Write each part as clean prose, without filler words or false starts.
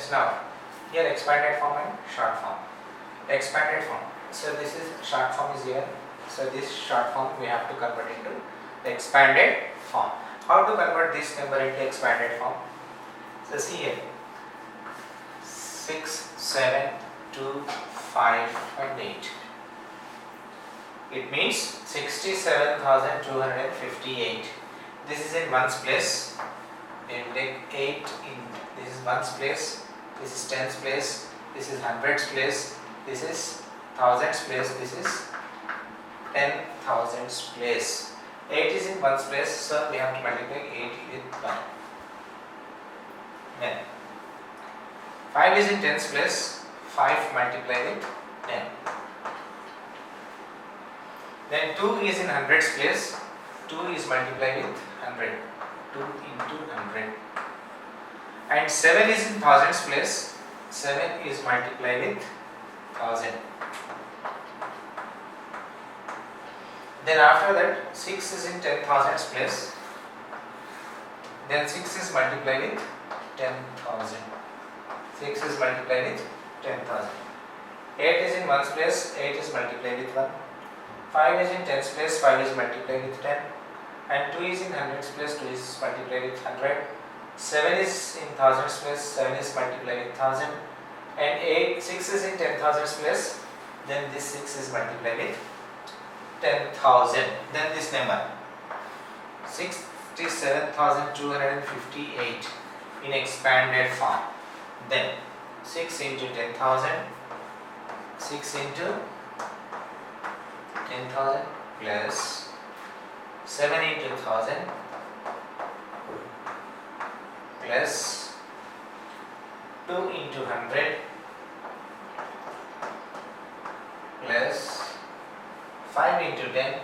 Yes, now here expanded form and short form. Expanded form. So this is short form is here. So this short form we have to convert into the expanded form. How to convert this number into expanded form? So see here, 6, 7, 2, 5 and 8. It means 67,258. This is in ones place. We will take 8 in, this is ones place, this is tens place, this is hundreds place, this is thousands place, this is 10,000s place. 8 is in ones place, so we have to multiply 8 with 1. Then 5 is in tens place, 5 multiply with 10. Then 2 is in hundreds place, 2 is multiplied with 100, 2 into 100. And 7 is in thousands place, 7 is multiplied with 1000. Then after that 6 is in 10,000s place, then 6 is multiplied with 10,000. 6 is multiplied with 10,000. 8 is in ones place, 8 is multiplied with 1. 5 is in tens place, 5 is multiplied with 10. And 2 is in hundreds place, 2 is multiplied with 100. 7 is in thousands place, 7 is multiplied with 1000. And 6 is in 10,000s place, then this 6 is multiplied with 10,000. Then this number 67,258 in expanded form. Then 6 into 10,000, 6 into 10,000 plus 7 into 1000 plus 2 into 100 plus 5 into 10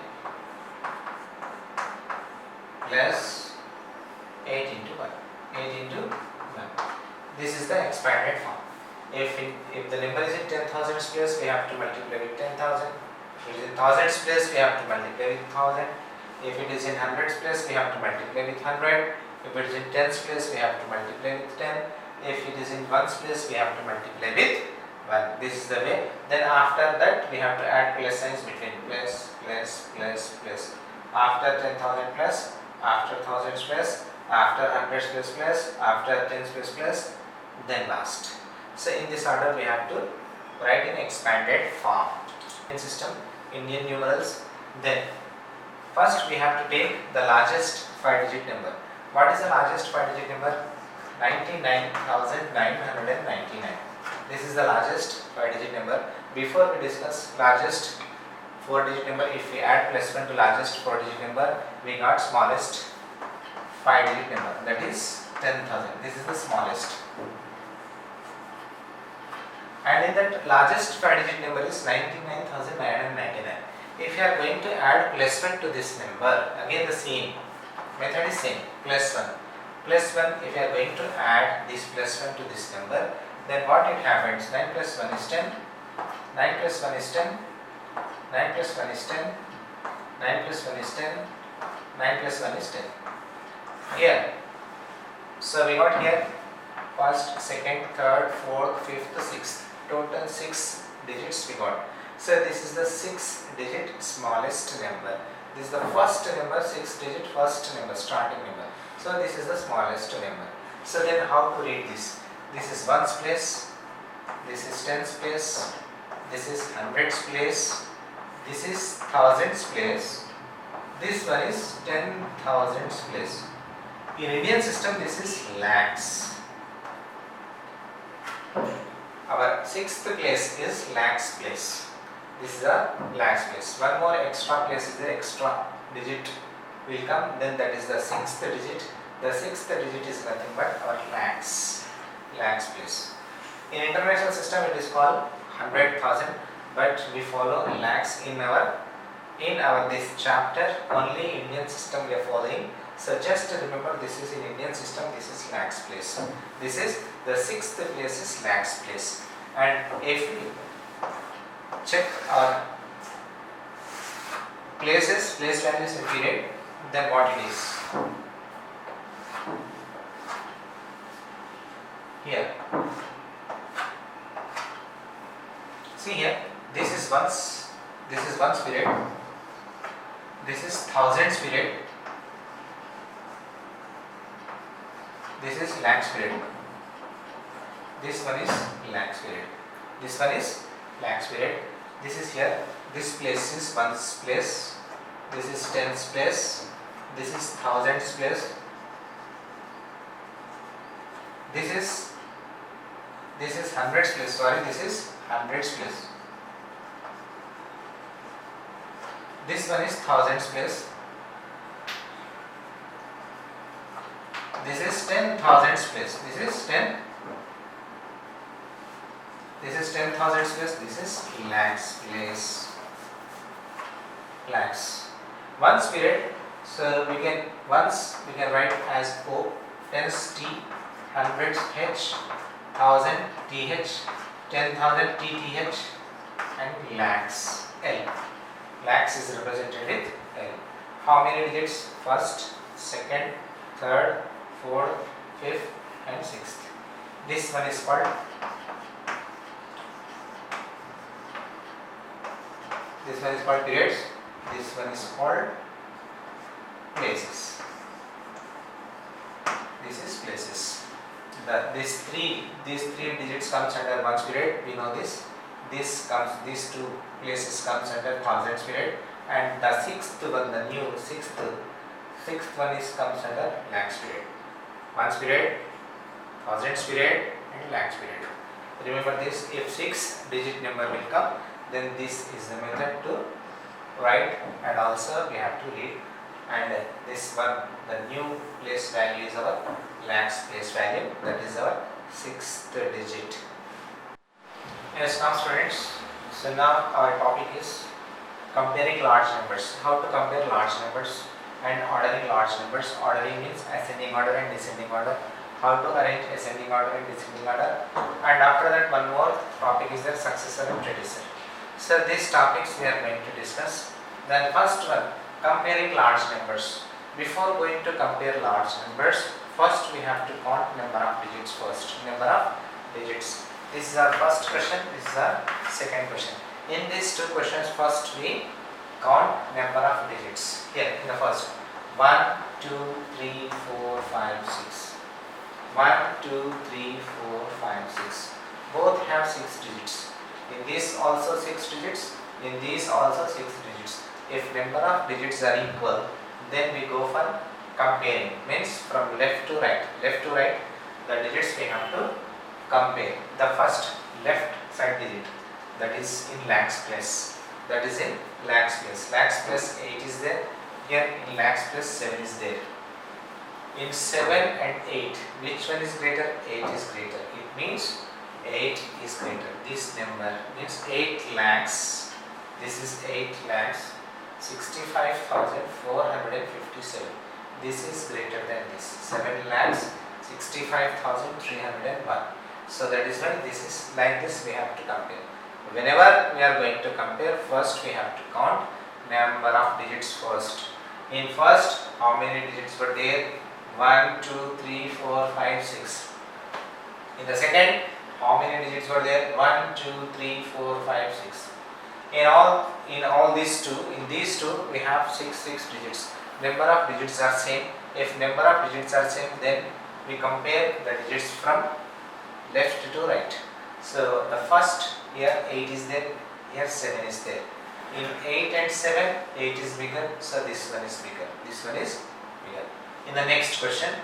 plus 8 into 1. 8 into 1. This is the expanded form. If the number is in 10,000s place, we have to multiply with 10,000. If it is in thousands place, we have to multiply with 1000. If it is in hundreds place, we have to multiply with 100. If it is in tens place, we have to multiply with 10. If it is in ones place, we have to multiply with 1. This is the way. Then after that, we have to add plus signs between plus, plus, plus, plus. After 10,000 plus, after thousands plus, after hundreds plus plus, after tens plus plus, then last. So in this order, we have to write in expanded form. In system, Indian numerals. Then first we have to take the largest 5-digit number. What is the largest 5-digit number? 99,999. This is the largest 5-digit number. Before we discuss largest 4-digit number, if we add plus 1 to largest 4-digit number, we got smallest 5-digit number, that is 10,000. This is the smallest. And in that largest 5-digit number is 99,999. If you are going to add plus 1 to this number, again the same method is same, plus 1. Plus 1, if you are going to add this plus 1 to this number, then what it happens? 9 plus 1 is 10, 9 plus 1 is 10, 9 plus 1 is 10, 9 plus 1 is 10, 9 plus 1 is 10. Here, so we got here first, second, third, fourth, fifth, sixth. Total 6 digits we got. So this is the 6-digit smallest number. This is the first number, 6-digit first number, starting number. So this is the smallest number. So then how to read this? This is ones place, this is tens place, this is hundreds place, this is thousands place, this one is 10,000s place. In Indian system, this is lakhs. Our 6th place is lakhs place. This is a lakhs place. One more extra place is the extra digit will come, then that is the 6th digit. The 6th digit is nothing but our lakhs place. In international system it is called 100,000, but we follow lakhs in our this chapter. Only Indian system we are following. So just remember, this is in Indian system, this is lakhs place. This is the 6th place is lakhs place. And if we check our place values in period, then what it is? Here ones period, this is thousands period, this is lakhs period, this one is lakhs period, this one is lakhs period, this is here, this place is ones place, this is tens place, this is thousands place, this is hundreds place, sorry, this is hundreds place, this one is thousands place, this is 10,000s place, this is 10,000s place, this is lakhs place, lakhs. Ones period, so we can write as O, tens T, hundreds H, thousand TH, 10,000 TTH, and lakhs L. Lakhs is represented with L. How many digits? First, second, third, fourth, fifth, and sixth. This one is called periods. This one is called places. This is places. These three digits comes under ones period. We know this. These two places comes under thousands period, and the sixth one, the new sixth one comes under lakhs period. Ones period, thousands period, and lakhs period. Remember this. If 6-digit number will come, then this is the method to write, and also we have to read. And this one, the new place value is our lakhs place value. That is our 6th digit. Yes, now students. So now our topic is comparing large numbers. How to compare large numbers and ordering large numbers. Ordering means ascending order and descending order. How to arrange ascending order and descending order. And after that, one more topic is the successor and predecessor. So these topics we are going to discuss. Then first one, comparing large numbers. Before going to compare large numbers, first we have to count number of digits first. Number of digits. This is our first question. This is our second question. In these two questions, first we count number of digits. Here in the first 1, 2, 3, 4, 5, 6. 1, 2, 3, 4, 5, 6. Both have 6 digits. In this also 6 digits. In these also 6 digits. If number of digits are equal, then we go for comparing. Means from left to right. Left to right, the digits we have to compare. The first left side digit, that is in lakhs place. That is in lakhs place. Lakhs place 8 is there. Here in lakhs place 7 is there. In 7 and 8, which one is greater? 8 is greater. It means 8 is greater. This number means 8 lakhs. This is 8 lakhs 65,457. This is greater than this. 7 lakhs 65,301. So that is why this is like this. We have to compare. Whenever we are going to compare, first we have to count number of digits first. In first, how many digits were there? 1, 2, 3, 4, 5, 6. In the second, how many digits were there? 1, 2, 3, 4, 5, 6. In all these two, we have 6 digits. Number of digits are same. If number of digits are same, then we compare the digits from left to right. So the first, here 8 is there, here 7 is there. In 8 and 7, 8 is bigger, so this one is bigger. This one is bigger. In the next question,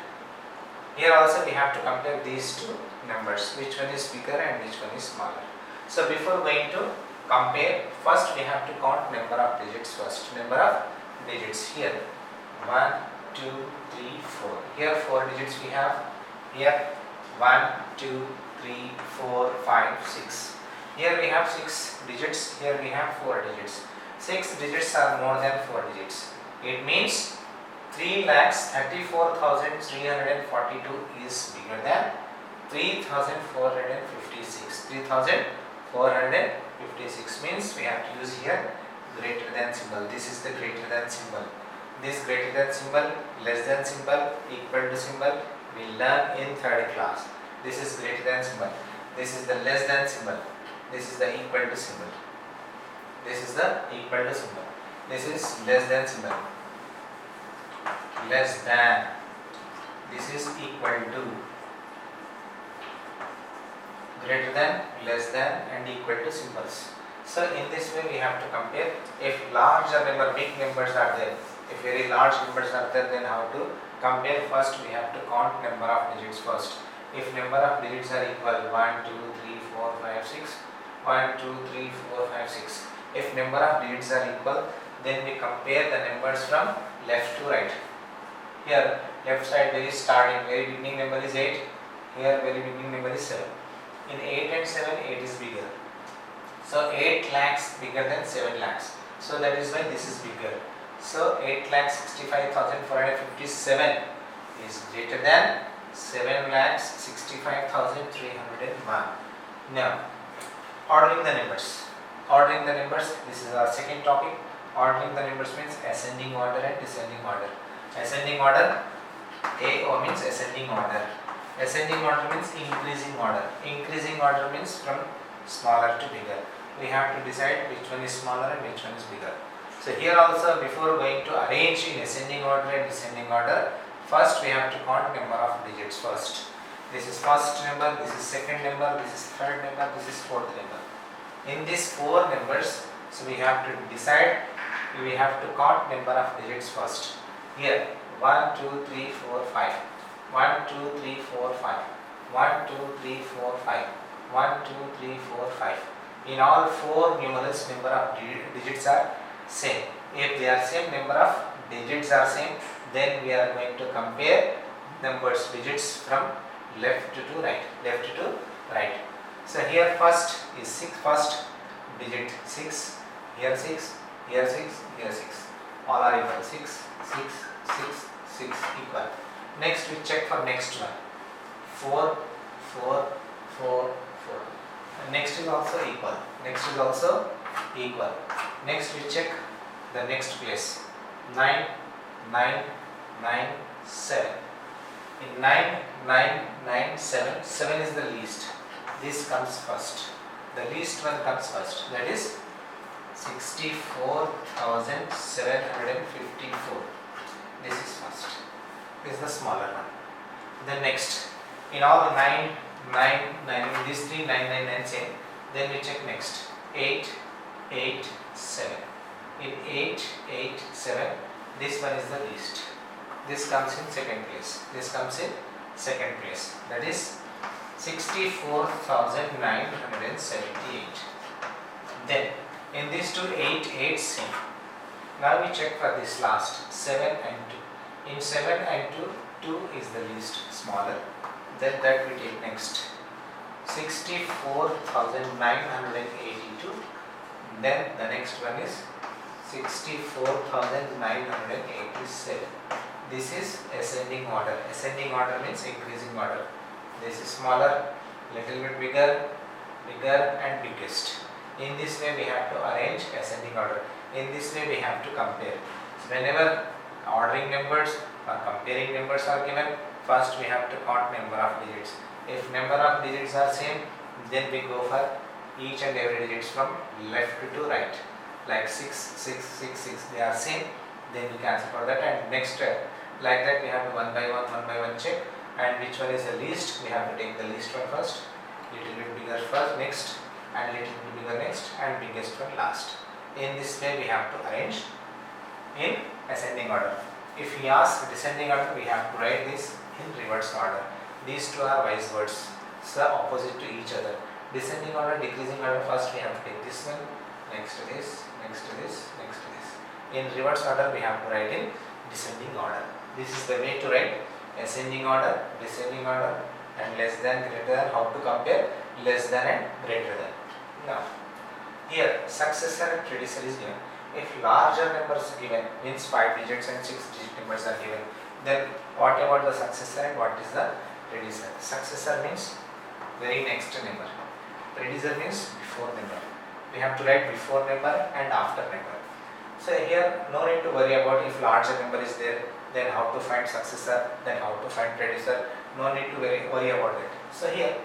here also we have to compare these two numbers, which one is bigger and which one is smaller. So before going to compare, first we have to count number of digits first. Number of digits here 1, 2, 3, 4. Here 4 digits we have. Here 1, 2, 3, 4, 5, 6. Here we have 6 digits. Here we have 4 digits. 6 digits are more than 4 digits. It means 3,34,342 is bigger than 3,456. 3,456 means we have to use here greater than symbol. This is the greater than symbol. This greater than symbol, less than symbol, equal to symbol we learn in 3rd class. This is greater than symbol. This is the less than symbol. This is the equal to symbol. This is the equal to symbol. This is less than symbol. Less than. This is equal to. Greater than, less than, and equal to symbols. So in this way we have to compare. If larger number, big numbers are there, if very large numbers are there, then how to compare? First we have to count number of digits first. If number of digits are equal 1, 2, 3, 4, 5, 6, 1, 2, 3, 4, 5, 6. If number of digits are equal, then we compare the numbers from left to right. Here left side very starting, very beginning number is 8. Here very beginning number is 7. In 8 and 7, 8 is bigger. So 8 lakhs bigger than 7 lakhs. So that is why this is bigger. So 8,65,457 is greater than 7,65,301. Now, ordering the numbers. Ordering the numbers, this is our second topic. Ordering the numbers means ascending order and descending order. Ascending order, AO means ascending order. Ascending order means increasing order. Increasing order means from smaller to bigger. We have to decide which one is smaller and which one is bigger. So here also, before going to arrange in ascending order and descending order, first we have to count number of digits first. This is first number, this is second number, this is third number, this is fourth number. In these four numbers, so we have to decide, we have to count number of digits first. Here 1, 2, 3, 4, 5. 1, 2, 3, 4, 5. 1, 2, 3, 4, 5. 1, 2, 3, 4, 5. In all four numerals, number of digits are same. If they are same, number of digits are same, then we are going to compare numbers, digits from left to right. Left to right. So here first is 6, first digit 6, here 6, here 6, here 6. All are equal. 6, 6, 6, 6 equal. Next we check for next one. 4, 4, 4, 4. Next is also equal. Next is also equal. Next we check the next place. 9, 9, 9, 7. In 9, 9, 9, 7, 7 is the least. This comes first. The least one comes first. That is 64,754. This is first. This is the smaller one. Then next, in all 9, 9, 9, in these three 9, 9, 9 same. Then we check next. 8, 8, 7. In 8, 8, 7, this one is the least. This comes in second place. This comes in second place. That is 64,978. Then in these two 8, 8 same. Now we check for this last 7 and 2. In 7 and 2, 2 is the least, smaller. Then that we take next 64,982. Then the next one is 64,987. This is ascending order. Ascending order means increasing order. This is smaller, little bit bigger, bigger and biggest. In this way we have to arrange ascending order. In this way we have to compare. So whenever ordering numbers or comparing numbers are given, first we have to count number of digits. If number of digits are same, then we go for each and every digits from left to right. Like 6, 6, 6, 6, they are same, then we cancel for that, and next like that we have to one by one check, and which one is the least, we have to take the least one first, little bit bigger first, next, and little bit bigger next, and biggest one last. In this way we have to arrange in ascending order. If we ask descending order, we have to write this in reverse order. These two are vice words, so opposite to each other. Descending order, decreasing order, first we have to take this one, next to this, next to this, next to this. In reverse order we have to write in descending order. This is the way to write ascending order, descending order, and less than, greater than. How to compare less than and greater than. Now here successor and predecessor is given. If larger numbers given, means 5 digits and 6 digit numbers are given, then what about the successor and what is the predecessor? Successor means very next number. Predecessor means before number. We have to write before number and after number. So here no need to worry about if larger number is there, then how to find successor, then how to find predecessor. No need to worry about that. So here,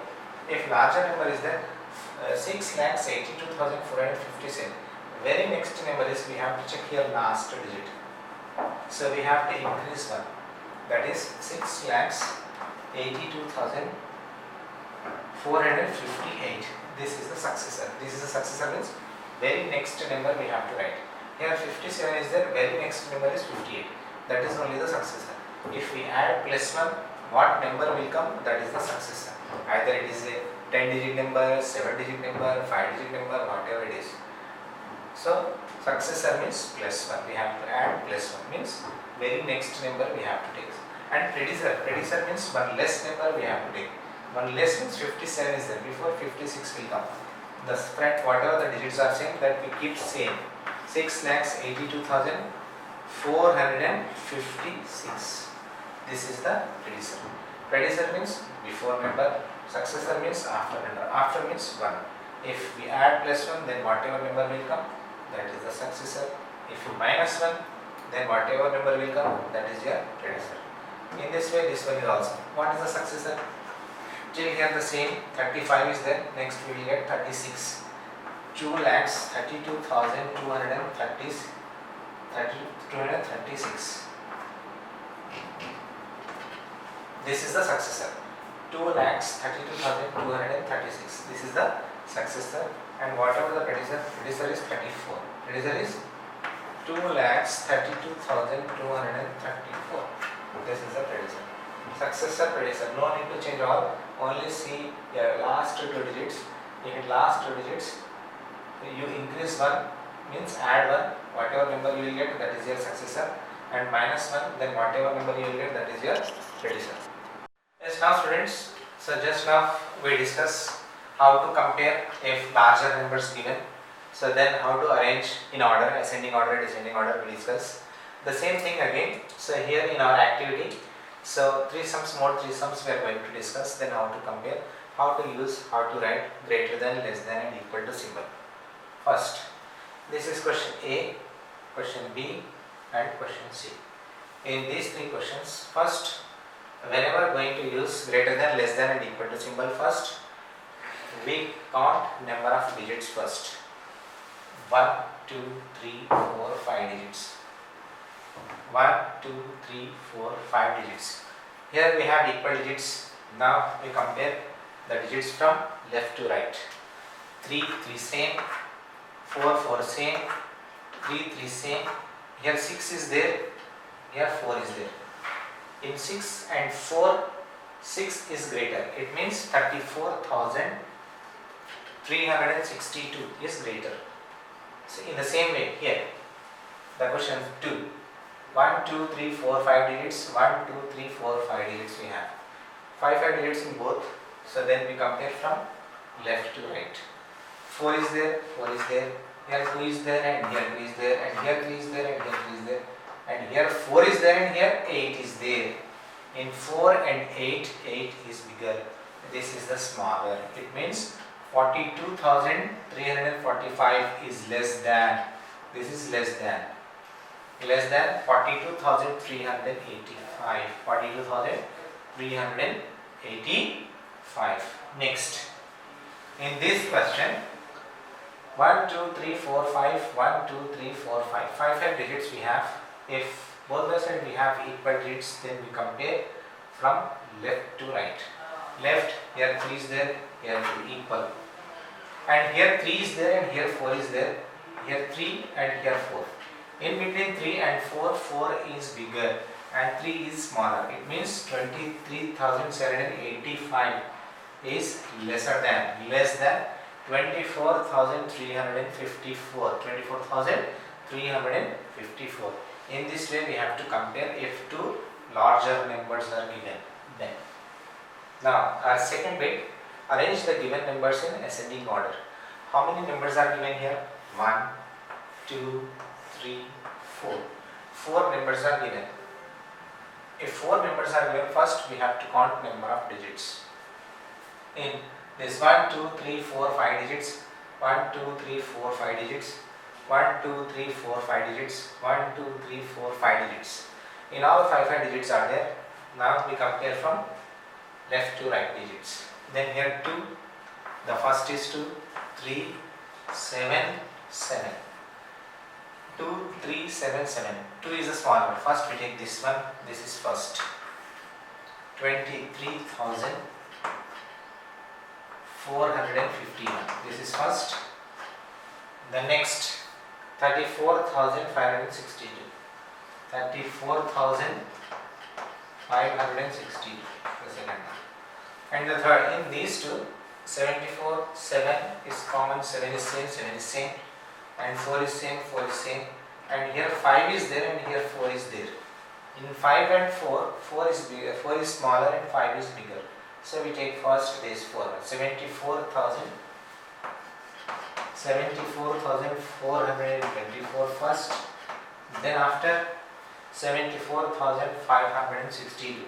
if larger number is there, 6,82,457. Very next number is we have to check here last digit. So we have to increase one. That is 6,82,458. This is the successor. This is the successor means very next number we have to write. Here 57 is there. Very next number is 58. That is only the successor. If we add plus 1, what number will come? That is the successor. Either it is a 10-digit number, 7-digit number, 5-digit number, whatever it is. So successor means plus 1. We have to add plus 1 means very next number we have to take. And predecessor means one less number we have to take. One less means 57 is there. Before 56 will come. The spread whatever the digits are same, that we keep same. 6,82,456. This is the predecessor. Predecessor means before number. Successor means after number. After means 1. If we add plus 1, then whatever number will come, that is the successor. If you minus 1, then whatever number will come, that is your predecessor. In this way, this one is also. What is the successor? Till here the same, 35 is there. Next we will get 36. 236. This is the successor. 232,236. This is the successor. And whatever the predecessor is 34. Predecessor is 232,234. This is the predecessor. Successor, predecessor. No need to change all. Only see your last two digits. In last two digits, you increase 1 means add 1. Whatever number you will get, that is your successor. And minus 1, then whatever number you will get, that is your predecessor. Yes, now students. So just now we discuss how to compare if larger numbers given. So then how to arrange in order, ascending order, descending order we discuss. The same thing again. So here in our activity, so three sums we are going to discuss. Then how to compare, how to use, how to write greater than, less than and equal to symbol. First, this is question A, question B and question C. In these three questions, first, whenever going to use greater than, less than and equal to symbol, first we count number of digits first. 1, 2, 3, 4, 5 digits. 1, 2, 3, 4, 5 digits. Here we have equal digits. Now we compare the digits from left to right. 3, 3 same. 4, 4 same. 3, 3 same. Here 6 is there. Here 4 is there. In 6 and 4, 6 is greater. It means 34,362 is greater. So in the same way here, the question 2. 1, 2, 3, 4, 5 digits. 1, 2, 3, 4, 5 digits we have. 5 digits in both. So then we compare from left to right. 4 is there, 4 is there. Here 2 is there and here 2 is there and here 3 is there and here 3 is there. And here 4 is there and here 8 is there. In 4 and 8, 8 is bigger. This is the smaller. It means 42,345 is less than. This is less than. Less than 42,385. 42,385. Next. In this question, 1, 2, 3, 4, 5. 1, 2, 3, 4, 5. 5 digits we have. If both the sides we have equal digits, then we compare from left to right. Left, here 3 is there, here 2 equal. And here 3 is there and here 4 is there. Here 3 and here 4. In between 3 and 4, 4 is bigger and 3 is smaller. It means 23,785 is lesser than 24,354. 24,354. In this way we have to compare if two larger numbers are given. Then now our second bit, arrange the given numbers in ascending order. How many numbers are given here? 1, 2, 3, 4. 4 numbers are given. If 4 numbers are given, first we have to count number of digits. In this 1, 2, 3, 4, 5 digits. 1, 2, 3, 4, 5 digits. 1, 2, 3, 4, 5 digits. 1, 2, 3, 4, 5 digits. In all 5 digits are there. Now we compare from left to right digits. Then here 2. The first is 2, 3, 7, 7. 2377. 2 is a small one. First we take this one. This is first. 23,451. This is first. The next 34,562. 34,562. The second one. And the third, in these two, 74, 7 is common, 7 is same, 7 is same, and 4 is same, 4 is same, and here 5 is there and here 4 is there. In 5 and 4, 4 is bigger, 4 is smaller and 5 is bigger. So we take first this 4, 74,424 first, then after 74,562.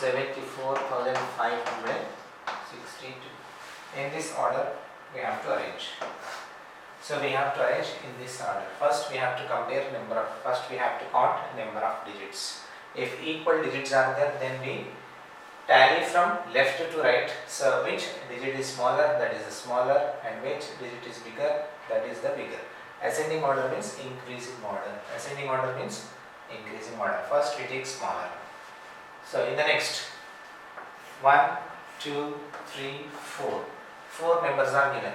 74,562. In this order we have to arrange. So we have to arrange in this order. First we have to compare number of, first we have to count number of digits. If equal digits are there, then we tally from left to right. So which digit is smaller, that is the smaller, and which digit is bigger, that is the bigger. Ascending order means increasing order. Ascending order means increasing order. First we take smaller. So in the next 1, 2, 3, 4. 4 numbers are given.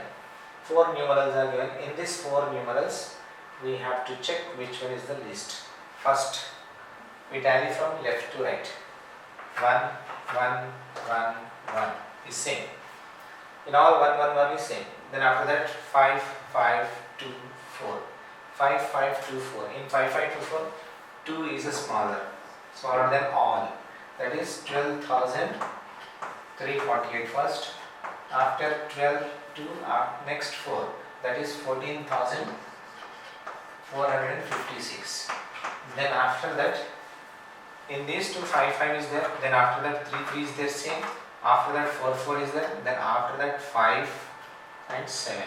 4 numerals are given. In these 4 numerals, we have to check which one is the least. First, we tally from left to right. 1, 1, 1, 1 is same. In all 1, 1, 1 is same. Then after that 5, 5, 2, 4. 5, 5, 2, 4. In 5, 5, 2, 4, 2 is a smaller than all. That is 12,348 first. After 12 to next 4, that is 14,456. Then after that, in these two 5, 5 is there. Then after that 3, 3 is there same. After that 4, 4 is there. Then after that 5 and 7.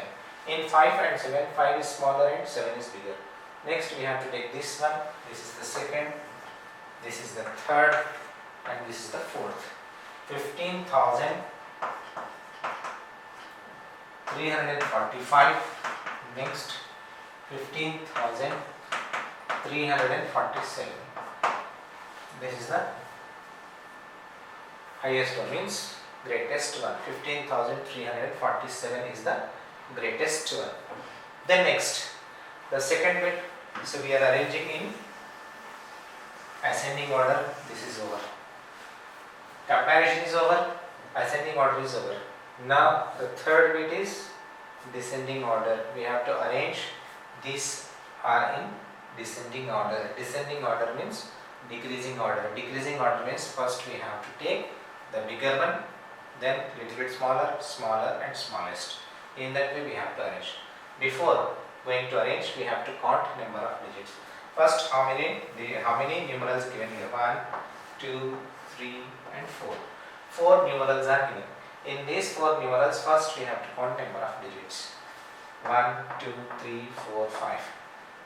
In 5 and 7, 5 is smaller and 7 is bigger. Next we have to take this one. This is the second. This is the third. And this is the fourth. 15,345. Next 15,347. This is the highest one, means greatest one. 15,347 is the greatest one. Then next, the second bit. So we are arranging in ascending order. This is over. Comparison is over, ascending order is over. Now the third bit is descending order. We have to arrange these are in descending order. Descending order means decreasing order. Decreasing order means first we have to take the bigger one, then little bit smaller, smaller and smallest. In that way we have to arrange. Before going to arrange, we have to count number of digits. First, how many numerals given here? 1, 2, 3 and 4. 4 numerals are given. In these 4 numerals, first we have to count number of digits. 1, 2, 3, 4, 5.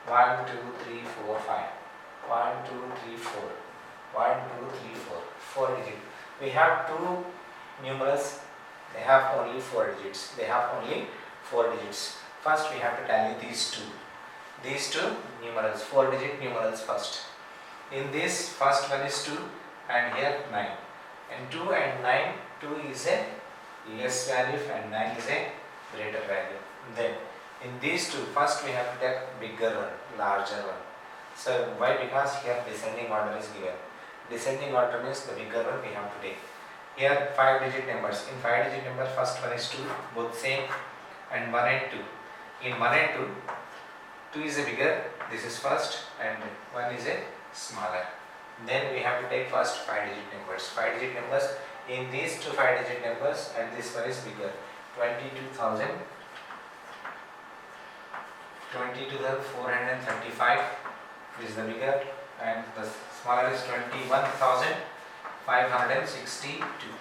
1, 2, 3, 4, 5. 1, 2, 3, 4. 1, 2, 3, 4. 4 digits. We have 2 numerals. They have only 4 digits. First we have to tally these two. These two numerals, 4-digit numerals first. In this, first one is 2 and here 9. And 2 and 9, 2 is a less value and 9 is a greater value. Then in these two, first we have to take bigger one, larger one. So why? Because here descending order is given. Descending order means the bigger one we have to take. Here 5-digit numbers. In 5-digit number, first one is 2, both same, and 1 and 2. In 1 and 2, 2 is a bigger, this is first, and 1 is a smaller. Then we have to take first 5-digit numbers. 5-digit numbers, in these two 5-digit numbers, and this one is bigger. 22,435 is the bigger, and the smaller is 21,562.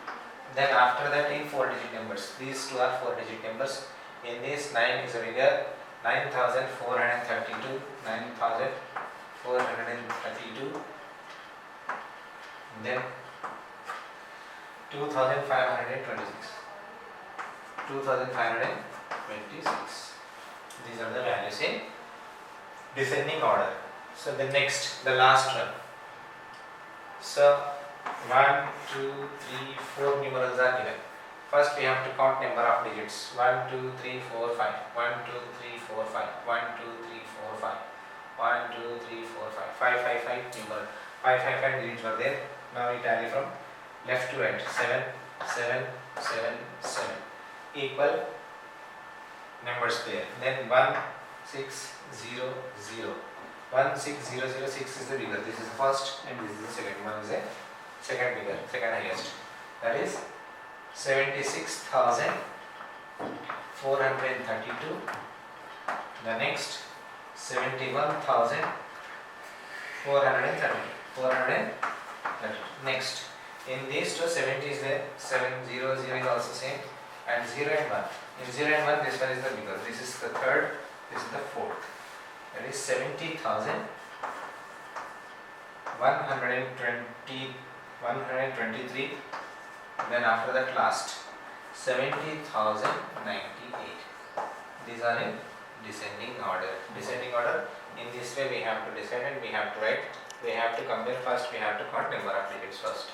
Then after that, in 4-digit numbers, these two are 4-digit numbers. In this, 9 is a bigger, 9,432, 9,432. Then 2,526, 2,526. These are the values in descending order. So the next, the last one. So 1, 2, 3, 4 numerals are given. First we have to count number of digits. 1, 2, 3, 4, 5. 1, 2, 3, 4, 5. 1, 2, 3, 4, 5. 1, 2, 3, 4, 5. 5, 5, 5 numeral. 5, 5, 5 digits were there. Now we tally from left to right. 7, 7, 7, 7. Equal numbers there. Then 1, 6, 0, 0. 1, 6, 0, 0, 6 is the bigger. This is the first and this is the second. One is a second bigger, second highest. That is 76,432. The next 71,430. Next, in these two 70 is there, 700 is also same, and 0 and 1. In 0 and 1, this one is the bigger. This is the third, this is the fourth. That is 123. Then after that last 70,098. These are in descending order. Descending order. In this way we have to decide and we have to write. We have to compare first. We have to count number of digits first.